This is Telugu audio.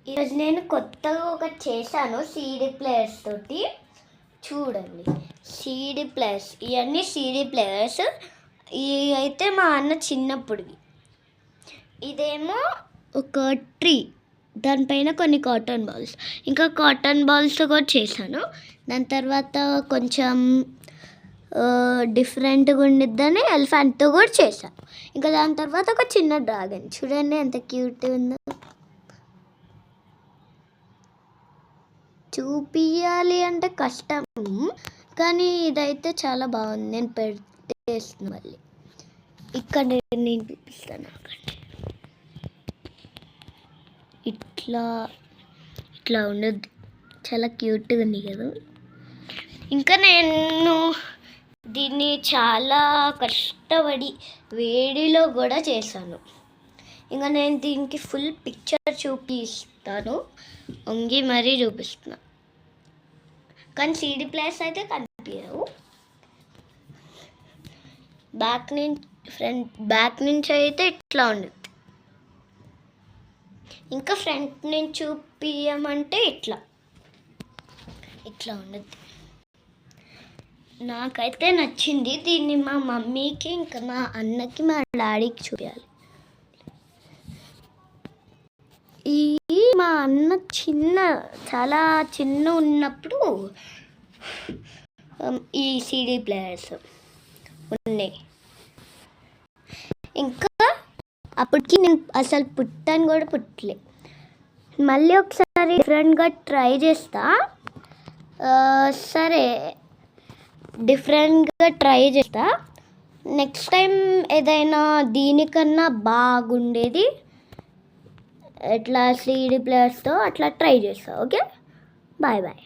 ఈరోజు నేను కొత్తగా ఒకటి చేశాను సీడీ ప్లేయర్స్ తోటి. చూడండి, సీడీ ప్లేయర్స్, ఇవన్నీ సీడీ ప్లేయర్స్. ఇవి అయితే మా అన్న చిన్నప్పుడువి. ఇదేమో ఒక ట్రీ, దానిపైన కొన్ని కాటన్ బాల్స్, ఇంకా కాటన్ బాల్స్తో కూడా చేశాను. దాని తర్వాత కొంచెం డిఫరెంట్గా ఉండిద్దని ఎలిఫెంట్తో కూడా చేశాను. ఇంకా దాని తర్వాత ఒక చిన్న డ్రాగన్, చూడండి ఎంత క్యూట్గా ఉందో. చూపియాలి అంటే కష్టం, కానీ ఇదైతే చాలా బాగుంది. నేను పెట్టేస్తున్నా మళ్ళీ. ఇక్కడ నేను చూపిస్తాను. ఇట్లా ఇట్లా ఉండదు, చాలా క్యూట్గా ఉంది కదా. ఇంకా నేను దీన్ని చాలా కష్టపడి వేడిలో కూడా చేశాను. ఇంకా నేను దీనికి ఫుల్ పిక్చర్ చూపిస్తాను, వంగి మరీ చూపిస్తున్నా. కానీ సీడీ ప్లేయర్స్ అయితే కనిపించవు. బ్యాక్ నుంచి అయితే ఇట్లా ఉండదు. ఇంకా ఫ్రంట్ నుంచి చూపించమంటే ఇట్లా ఉండదు. నాకైతే నచ్చింది. దీన్ని మా మమ్మీకి, ఇంకా మా అన్నకి, మా డాడీకి చూపించాలి. మా అన్న చాలా చిన్న ఉన్నప్పుడు ఈ సీడీ ప్లేయర్స్ ఉన్నాయి. ఇంకా అప్పటికి నేను అసలు పుట్టాను కూడా పుట్టలే. మళ్ళీ ఒకసారి డిఫరెంట్గా ట్రై చేస్తా. సరే, డిఫరెంట్గా ట్రై చేస్తా. నెక్స్ట్ టైం ఏదైనా దీనికన్నా బాగుండేది ఎట్లా సీడీ ప్లేయర్స్తో అట్లా ట్రై చేస్తా. Okay, bye bye.